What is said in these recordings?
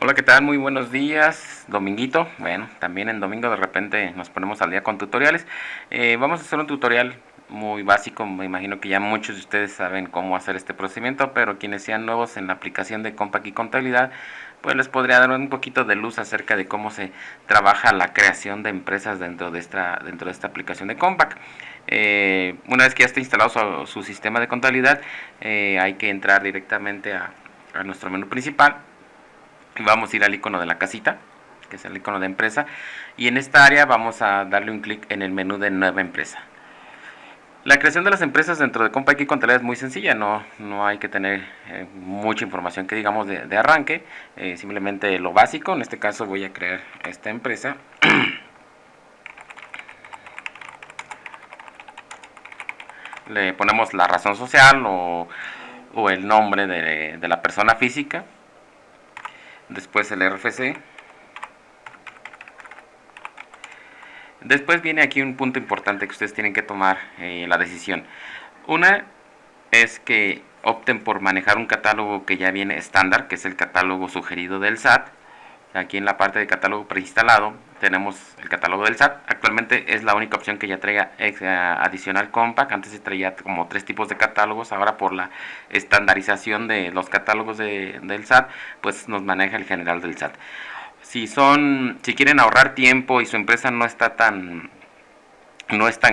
Hola, ¿qué tal? Muy buenos días, dominguito. Bueno, también en domingo de repente nos ponemos al día con tutoriales. Vamos a hacer un tutorial muy básico. Me imagino que ya muchos de ustedes saben cómo hacer este procedimiento, pero quienes sean nuevos en la aplicación de Compaq y Contabilidad, pues les podría dar un poquito de luz acerca de cómo se trabaja la creación de empresas dentro de esta aplicación de Compaq. Una vez que ya esté instalado su sistema de contabilidad, hay que entrar directamente a nuestro menú principal. Vamos a ir al icono de la casita, que es el icono de empresa, y en esta área vamos a darle un clic en el menú de nueva empresa. La creación de las empresas dentro de Compaq y Contabilidad es muy sencilla, no hay que tener mucha información que digamos de arranque, simplemente lo básico. En este caso voy a crear esta empresa. Le ponemos la razón social o el nombre de la persona física, después el RFC. Después viene aquí un punto importante que ustedes tienen que tomar la decisión. Una es que opten por manejar un catálogo que ya viene estándar, que es el catálogo sugerido del SAT. Aquí en la parte de catálogo preinstalado tenemos el catálogo del SAT. Actualmente es la única opción que ya traiga adicional Compaq. Antes se traía como 3 tipos de catálogos. Ahora por la estandarización de los catálogos del SAT, pues nos maneja el general del SAT. Si quieren ahorrar tiempo y su empresa no es tan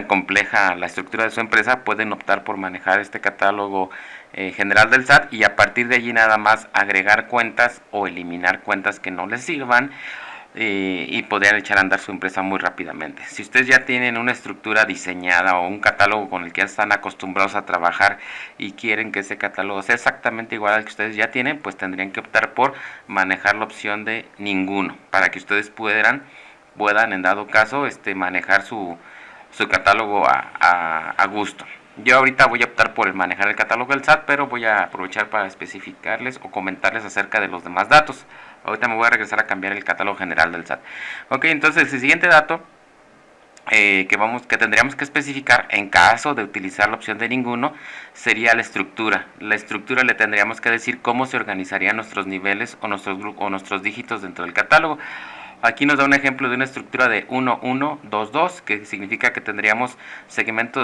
compleja la estructura de su empresa, pueden optar por manejar este catálogo general del SAT y a partir de allí nada más agregar cuentas o eliminar cuentas que no les sirvan, y poder echar a andar su empresa muy rápidamente. Si ustedes ya tienen una estructura diseñada o un catálogo con el que ya están acostumbrados a trabajar y quieren que ese catálogo sea exactamente igual al que ustedes ya tienen, pues tendrían que optar por manejar la opción de ninguno, para que ustedes puedan en dado caso manejar su catálogo a gusto. Yo ahorita voy a optar por manejar el catálogo del SAT, pero voy a aprovechar para especificarles o comentarles acerca de los demás datos. Ahorita me voy a regresar a cambiar el catálogo general del SAT. Ok, entonces el siguiente dato que tendríamos que especificar en caso de utilizar la opción de ninguno sería la estructura. La estructura le tendríamos que decir cómo se organizarían nuestros niveles o nuestros dígitos dentro del catálogo. Aquí nos da un ejemplo de una estructura de 1, 1, 2, 2, que significa que tendríamos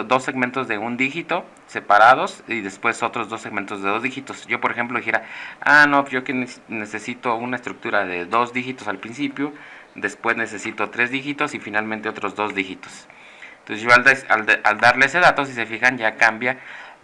dos segmentos de un dígito separados y después otros dos segmentos de 2 dígitos. Yo, por ejemplo, dijera, no, yo que necesito una estructura de 2 dígitos al principio, después necesito 3 dígitos y finalmente otros 2 dígitos. Entonces yo al darle ese dato, si se fijan, ya cambia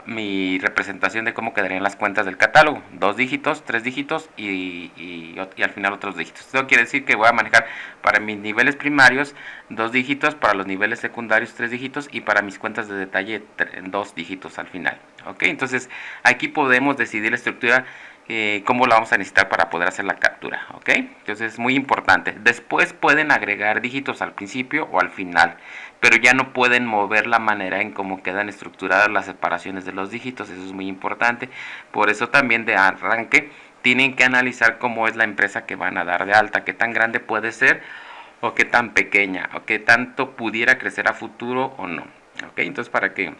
mi representación de cómo quedarían las cuentas del catálogo. 2 dígitos, 3 dígitos y al final otros dígitos. Esto quiere decir que voy a manejar para mis niveles primarios 2 dígitos, para los niveles secundarios 3 dígitos y para mis cuentas de detalle 2 dígitos al final. ¿Ok? Entonces aquí podemos decidir la estructura, cómo la vamos a necesitar para poder hacer la captura. ¿Ok? Entonces es muy importante. Después pueden agregar dígitos al principio o al final, pero ya no pueden mover la manera en cómo quedan estructuradas las separaciones de los dígitos. Eso es muy importante. Por eso también de arranque tienen que analizar cómo es la empresa que van a dar de alta, qué tan grande puede ser o qué tan pequeña o qué tanto pudiera crecer a futuro o no. ¿Ok? Entonces para que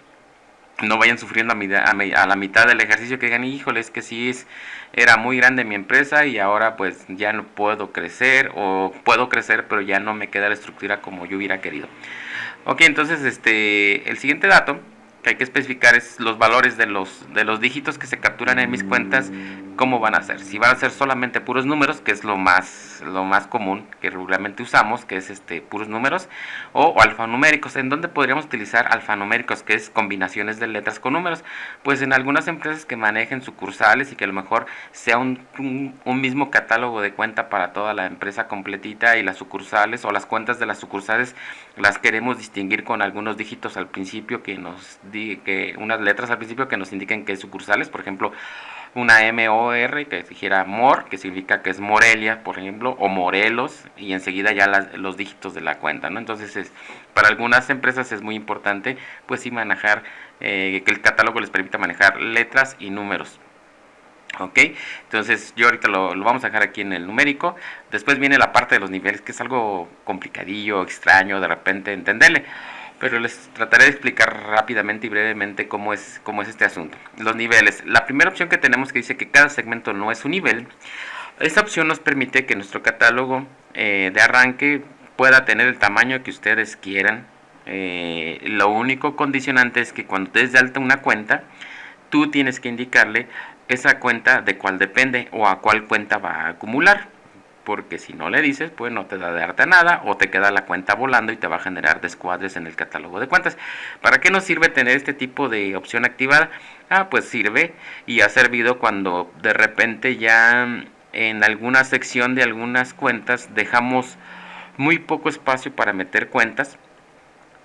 no vayan sufriendo a la mitad del ejercicio, que digan, híjole, es que sí era muy grande mi empresa y ahora pues ya no puedo crecer, o puedo crecer pero ya no me queda la estructura como yo hubiera querido. Ok, entonces el siguiente dato que hay que especificar es los valores de los dígitos que se capturan en mis cuentas. ¿Cómo van a ser? Si van a ser solamente puros números, que es lo más común que regularmente usamos, que es puros números, o alfanuméricos. ¿En dónde podríamos utilizar alfanuméricos, que es combinaciones de letras con números? Pues en algunas empresas que manejen sucursales y que a lo mejor sea un mismo catálogo de cuenta para toda la empresa completita, y las sucursales o las cuentas de las sucursales las queremos distinguir con algunos dígitos al principio que unas letras al principio que nos indiquen que es sucursales. Por ejemplo, una MOR que dijera MOR, que significa que es Morelia, por ejemplo, o Morelos, y enseguida ya los dígitos de la cuenta, ¿no? Entonces para algunas empresas es muy importante pues sí manejar, que el catálogo les permita manejar letras y números. Ok, entonces yo ahorita lo vamos a dejar aquí en el numérico. Después viene la parte de los niveles, que es algo complicadillo, extraño de repente entenderle, pero les trataré de explicar rápidamente y brevemente cómo es este asunto. Los niveles, la primera opción que tenemos, que dice que cada segmento no es un nivel, Esta opción nos permite que nuestro catálogo de arranque pueda tener el tamaño que ustedes quieran. Lo único condicionante es que cuando des de alta una cuenta, tú tienes que indicarle esa cuenta de cuál depende o a cuál cuenta va a acumular. Porque si no le dices, pues no te da de alta nada o te queda la cuenta volando y te va a generar descuadres en el catálogo de cuentas. ¿Para qué nos sirve tener este tipo de opción activada? Pues sirve y ha servido cuando de repente ya en alguna sección de algunas cuentas dejamos muy poco espacio para meter cuentas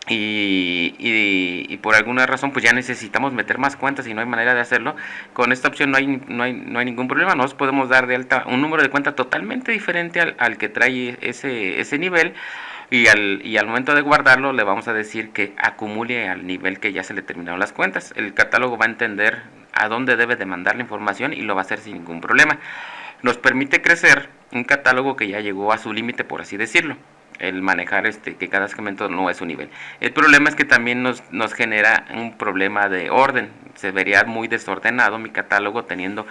y por alguna razón pues ya necesitamos meter más cuentas y no hay manera de hacerlo. Con esta opción no hay ningún problema. Nos podemos dar de alta un número de cuenta totalmente diferente al que trae ese nivel, y al momento de guardarlo le vamos a decir que acumule al nivel que ya se le terminaron las cuentas. El catálogo va a entender a dónde debe de mandar la información y lo va a hacer sin ningún problema. Nos permite crecer un catálogo que ya llegó a su límite, por así decirlo, el manejar que cada segmento no es un nivel. El problema es que también nos genera un problema de orden. Se vería muy desordenado mi catálogo teniendo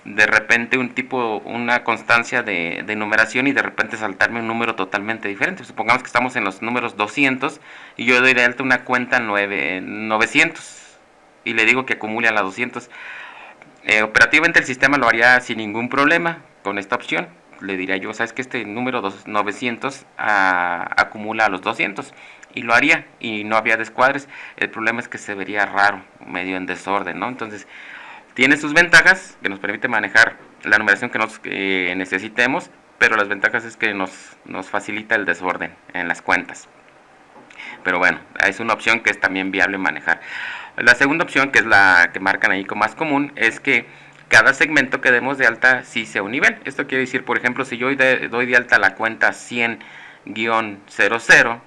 de repente una constancia de numeración y de repente saltarme un número totalmente diferente. Supongamos que estamos en los números 200 y yo doy de alta una cuenta 900 y le digo que acumule a la 200. Operativamente el sistema lo haría sin ningún problema con esta opción. Le diría yo, sabes que este número 900 acumula a los 200 y lo haría y no había descuadres. El problema es que se vería raro, medio en desorden, ¿no? Entonces tiene sus ventajas, que nos permite manejar la numeración que nos necesitemos, pero las ventajas es que nos facilita el desorden en las cuentas. Pero bueno, es una opción que es también viable manejar. La segunda opción, que es la que marcan ahí como más común, es que cada segmento que demos de alta sí sea un nivel. Esto quiere decir, por ejemplo, si yo doy de alta la cuenta 100-00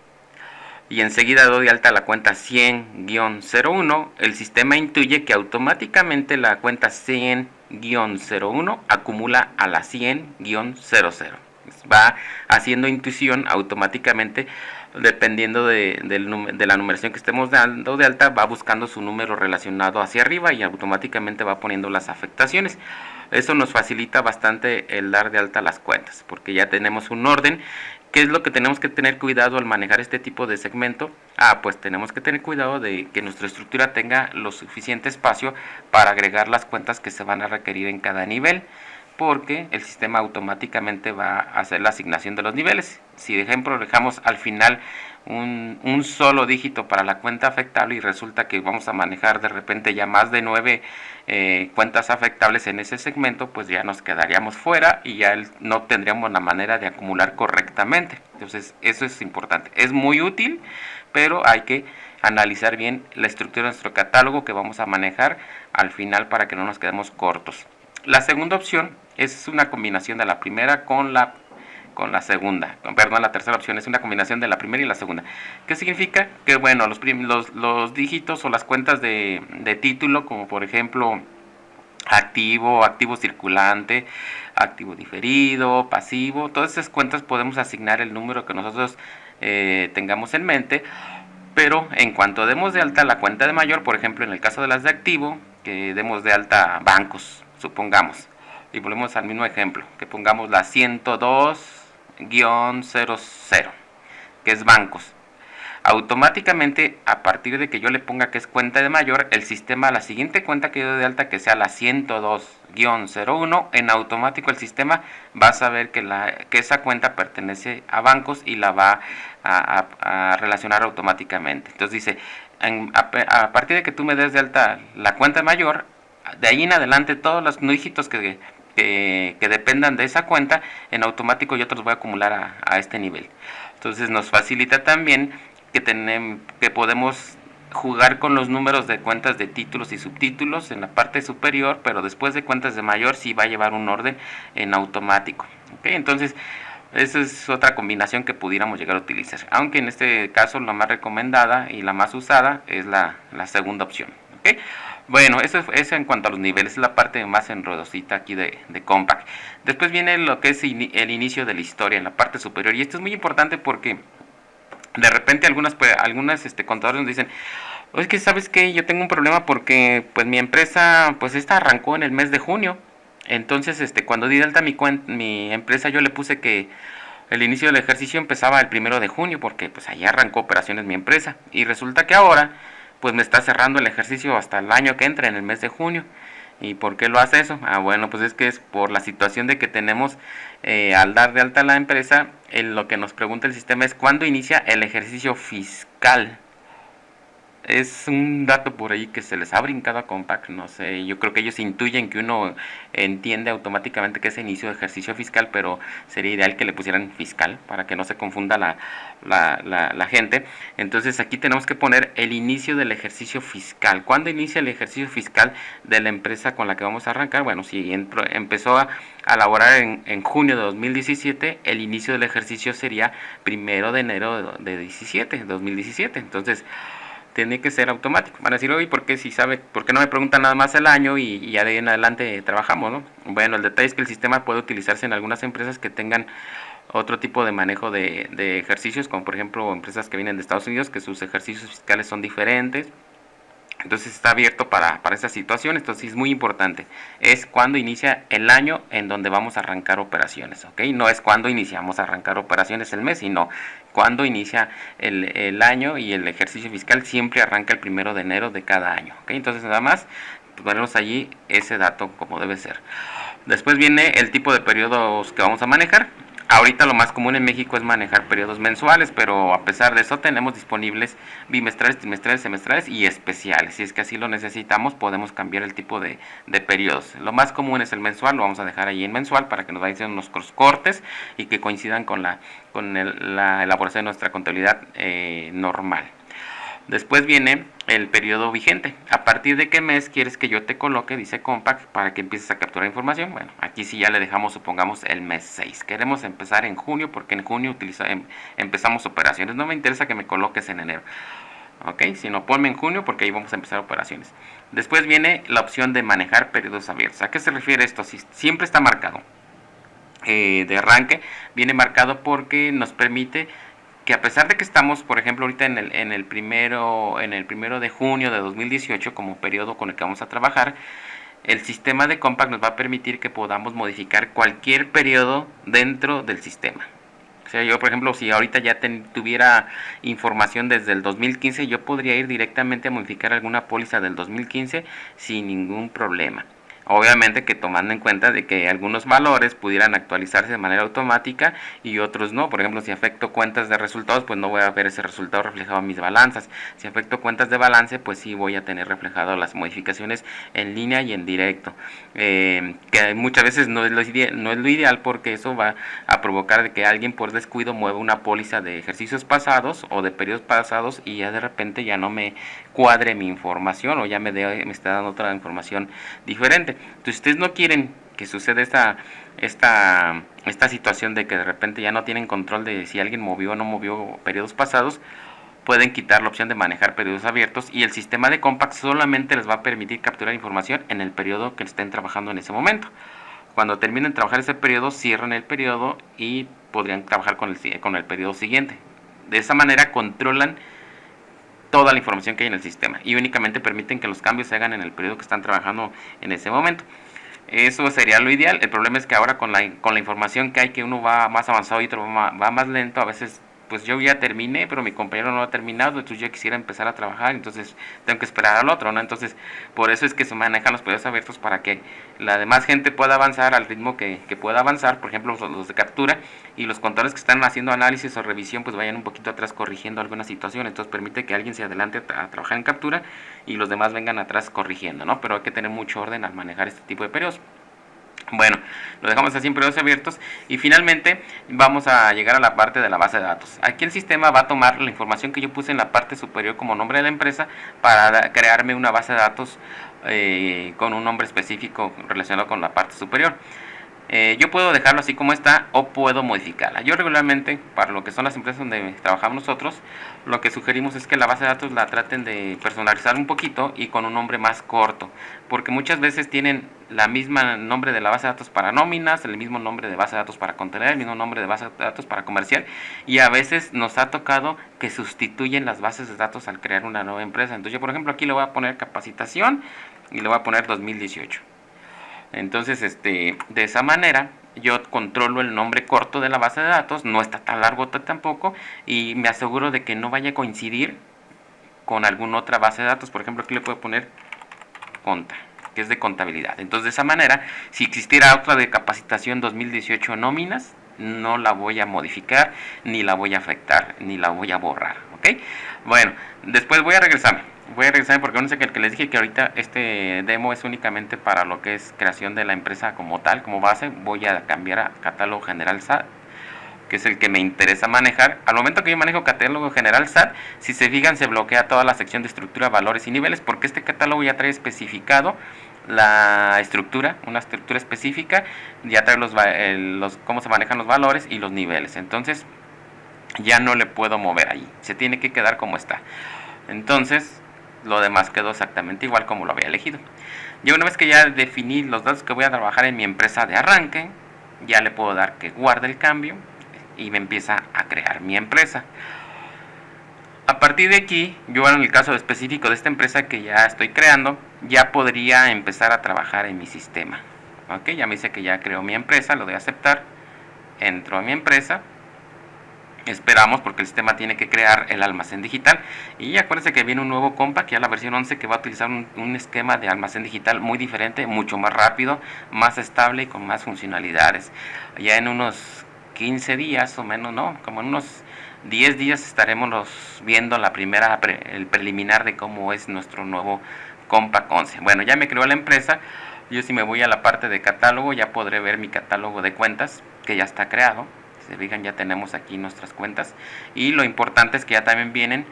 y enseguida doy de alta la cuenta 100-01, el sistema intuye que automáticamente la cuenta 100-01 acumula a la 100-00. Va haciendo intuición automáticamente, dependiendo de la numeración que estemos dando de alta, va buscando su número relacionado hacia arriba y automáticamente va poniendo las afectaciones. Eso nos facilita bastante el dar de alta las cuentas, porque ya tenemos un orden. ¿Qué es lo que tenemos que tener cuidado al manejar este tipo de segmento? Pues tenemos que tener cuidado de que nuestra estructura tenga lo suficiente espacio para agregar las cuentas que se van a requerir en cada nivel, porque el sistema automáticamente va a hacer la asignación de los niveles. Si de ejemplo dejamos al final un solo dígito para la cuenta afectable y resulta que vamos a manejar de repente ya más de 9 cuentas afectables en ese segmento, pues ya nos quedaríamos fuera y ya no tendríamos la manera de acumular correctamente. Entonces eso es importante, es muy útil, pero hay que analizar bien la estructura de nuestro catálogo que vamos a manejar al final para que no nos quedemos cortos. La segunda opción es una combinación de la primera con la segunda. Perdón, la tercera opción es una combinación de la primera y la segunda. ¿Qué significa? Que bueno, los dígitos o las cuentas de título, como por ejemplo activo circulante, activo diferido, pasivo, todas esas cuentas podemos asignar el número que nosotros tengamos en mente. Pero en cuanto demos de alta la cuenta de mayor, por ejemplo en el caso de las de activo, que demos de alta bancos, supongamos, y volvemos al mismo ejemplo, que pongamos la 102-00, que es bancos. Automáticamente, a partir de que yo le ponga que es cuenta de mayor, el sistema, la siguiente cuenta que yo doy de alta, que sea la 102-01, en automático el sistema va a saber que esa cuenta pertenece a bancos y la va a relacionar automáticamente. Entonces dice, a partir de que tú me des de alta la cuenta mayor, de ahí en adelante todos los dígitos que dependan de esa cuenta, en automático yo te los voy a acumular a este nivel. Entonces nos facilita también que podemos jugar con los números de cuentas de títulos y subtítulos en la parte superior, pero después de cuentas de mayor sí va a llevar un orden en automático. ¿Okay? Entonces esa es otra combinación que pudiéramos llegar a utilizar, aunque en este caso la más recomendada y la más usada es la segunda opción. ¿Okay? Bueno, eso en cuanto a los niveles, es la parte más enredosita aquí de Compaq. Después viene lo que es el inicio de la historia en la parte superior, y esto es muy importante porque de repente algunas contadores nos dicen, es que sabes que yo tengo un problema porque pues mi empresa pues esta arrancó en el mes de junio Entonces, cuando di de alta mi empresa, yo le puse que el inicio del ejercicio empezaba el 1 de junio, porque pues ahí arrancó operaciones mi empresa. Y resulta que ahora, pues me está cerrando el ejercicio hasta el año que entra, en el mes de junio. ¿Y por qué lo hace eso? Ah, bueno, pues es que es por la situación de que tenemos al dar de alta la empresa, lo que nos pregunta el sistema es cuándo inicia el ejercicio fiscal. Es un dato por ahí que se les ha brincado a Compaq, no sé, yo creo que ellos intuyen que uno entiende automáticamente que es inicio de ejercicio fiscal, pero sería ideal que le pusieran fiscal para que no se confunda la gente. Entonces aquí tenemos que poner el inicio del ejercicio fiscal. ¿Cuándo inicia el ejercicio fiscal de la empresa con la que vamos a arrancar? Bueno, si empezó a laborar en junio de 2017, el inicio del ejercicio sería 1 de enero de 2017. Entonces, tiene que ser automático. Van a decir, oye, ¿por qué si sabe, por qué no me preguntan nada más el año y ya de ahí en adelante trabajamos, ¿no? Bueno, el detalle es que el sistema puede utilizarse en algunas empresas que tengan otro tipo de manejo de ejercicios, como por ejemplo empresas que vienen de Estados Unidos, que sus ejercicios fiscales son diferentes. Entonces está abierto para esa situación. Entonces es muy importante. Es cuando inicia el año en donde vamos a arrancar operaciones, ¿ok? No es cuando iniciamos a arrancar operaciones el mes, sino cuando inicia el año, y el ejercicio fiscal siempre arranca el 1 de enero de cada año, ¿ok? Entonces nada más ponemos allí ese dato como debe ser. Después viene el tipo de periodos que vamos a manejar. Ahorita lo más común en México es manejar periodos mensuales, pero a pesar de eso tenemos disponibles bimestrales, trimestrales, semestrales y especiales. Si es que así lo necesitamos, podemos cambiar el tipo de periodos. Lo más común es el mensual, lo vamos a dejar ahí en mensual para que nos vayan unos cortes y que coincidan con la elaboración de nuestra contabilidad normal. Después viene el periodo vigente. ¿A partir de qué mes quieres que yo te coloque, dice Compaq, para que empieces a capturar información? Bueno, aquí sí ya le dejamos, supongamos, el mes 6. Queremos empezar en junio porque en junio empezamos operaciones. No me interesa que me coloques en enero. ¿Ok? Sino ponme en junio porque ahí vamos a empezar operaciones. Después viene la opción de manejar periodos abiertos. ¿A qué se refiere esto? Si siempre está marcado. De arranque viene marcado porque nos permite que, a pesar de que estamos, por ejemplo, ahorita en el primero de junio de 2018 como periodo con el que vamos a trabajar, el sistema de Compaq nos va a permitir que podamos modificar cualquier periodo dentro del sistema. O sea, yo, por ejemplo, si ahorita ya tuviera información desde el 2015, yo podría ir directamente a modificar alguna póliza del 2015 sin ningún problema. Obviamente que tomando en cuenta de que algunos valores pudieran actualizarse de manera automática y otros no. Por ejemplo, si afecto cuentas de resultados, pues no voy a ver ese resultado reflejado en mis balanzas. Si afecto cuentas de balance, pues sí voy a tener reflejado las modificaciones en línea y en directo. Que muchas veces no es lo ideal, porque eso va a provocar de que alguien por descuido mueva una póliza de ejercicios pasados o de periodos pasados y ya de repente ya no me cuadre mi información, o ya me está dando otra información diferente. Entonces, ustedes no quieren que suceda esta situación de que de repente ya no tienen control de si alguien movió o no movió periodos pasados. Pueden quitar la opción de manejar periodos abiertos y el sistema de Compaq solamente les va a permitir capturar información en el periodo que estén trabajando en ese momento. Cuando terminen de trabajar ese periodo, cierran el periodo y podrían trabajar con el periodo siguiente. De esa manera controlan toda la información que hay en el sistema y únicamente permiten que los cambios se hagan en el periodo que están trabajando en ese momento. Eso sería lo ideal. El problema es que ahora con la información que hay, que uno va más avanzado y otro va más lento, a veces pues yo ya terminé, pero mi compañero no ha terminado, entonces yo quisiera empezar a trabajar, entonces tengo que esperar al otro, ¿no? Entonces, por eso es que se manejan los periodos abiertos, para que la demás gente pueda avanzar al ritmo que pueda avanzar. Por ejemplo, los de captura y los contadores que están haciendo análisis o revisión, pues vayan un poquito atrás corrigiendo alguna situación. Entonces permite que alguien se adelante a trabajar en captura y los demás vengan atrás corrigiendo, ¿no? Pero hay que tener mucho orden al manejar este tipo de periodos. Bueno, lo dejamos así en periodos abiertos y finalmente vamos a llegar a la parte de la base de datos. Aquí el sistema va a tomar la información que yo puse en la parte superior como nombre de la empresa para crearme una base de datos con un nombre específico relacionado con la parte superior. Yo puedo dejarlo así como está o puedo modificarla. Yo regularmente, para lo que son las empresas donde trabajamos nosotros, lo que sugerimos es que la base de datos la traten de personalizar un poquito y con un nombre más corto, porque muchas veces tienen la misma nombre de la base de datos para nóminas, el mismo nombre de base de datos para contenedor, el mismo nombre de base de datos para comercial, y a veces nos ha tocado que sustituyen las bases de datos al crear una nueva empresa. Entonces yo, por ejemplo, aquí le voy a poner capacitación y le voy a poner 2018. Entonces, de esa manera yo controlo el nombre corto de la base de datos, no está tan largo tampoco, y me aseguro de que no vaya a coincidir con alguna otra base de datos. Por ejemplo, aquí le puedo poner conta, que es de contabilidad. Entonces, de esa manera, si existiera otra de capacitación 2018 nóminas, no la voy a modificar, ni la voy a afectar, ni la voy a borrar, ¿ok? Bueno, después voy a regresarme porque no sé que les dije que ahorita este demo es únicamente para lo que es creación de la empresa como tal, como base. Voy a cambiar a catálogo general SAT, que es el que me interesa manejar. Al momento que yo manejo catálogo general SAT, si se fijan, se bloquea toda la sección de estructura, valores y niveles, porque este catálogo ya trae especificado la estructura, una estructura específica, ya trae cómo se manejan los valores y los niveles. Entonces ya no le puedo mover ahí, se tiene que quedar como está. Entonces lo demás quedó exactamente igual como lo había elegido. Ya una vez que ya definí los datos que voy a trabajar en mi empresa de arranque, ya le puedo dar que guarde el cambio y me empieza a crear mi empresa. A partir de aquí, yo en el caso específico de esta empresa que ya estoy creando, ya podría empezar a trabajar en mi sistema. Ok, ya me dice que ya creó mi empresa, lo doy a aceptar, entro a mi empresa. Esperamos porque el sistema tiene que crear el almacén digital. Y acuérdense que viene un nuevo Compact, ya la versión 11, que va a utilizar un esquema de almacén digital muy diferente, mucho más rápido, más estable y con más funcionalidades. Ya en unos 15 días o menos, no, como en unos 10 días estaremos viendo el preliminar de cómo es nuestro nuevo Compact 11. Bueno, ya me creó la empresa. Yo si me voy a la parte de catálogo, ya podré ver mi catálogo de cuentas, que ya está creado. Si se fijan, ya tenemos aquí nuestras cuentas, y lo importante es que ya también vienen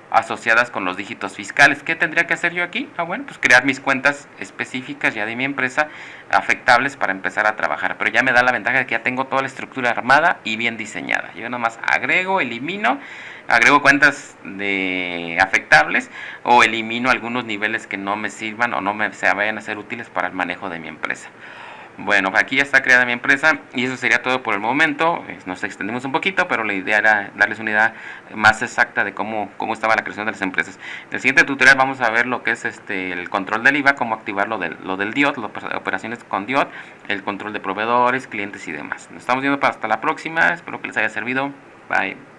asociadas con los dígitos fiscales. ¿Qué tendría que hacer yo aquí? Bueno, pues crear mis cuentas específicas ya de mi empresa, afectables, para empezar a trabajar. Pero ya me da la ventaja de que ya tengo toda la estructura armada y bien diseñada. Yo nomás agrego cuentas de afectables, o elimino algunos niveles que no me sirvan o no se vayan a ser útiles para el manejo de mi empresa. Bueno, aquí ya está creada mi empresa y eso sería todo por el momento. Nos extendimos un poquito, pero la idea era darles una idea más exacta de cómo estaba la creación de las empresas. En el siguiente tutorial vamos a ver lo que es el control del IVA, cómo activar lo del DIOT, las operaciones con DIOT, el control de proveedores, clientes y demás. Nos estamos viendo hasta la próxima. Espero que les haya servido. Bye.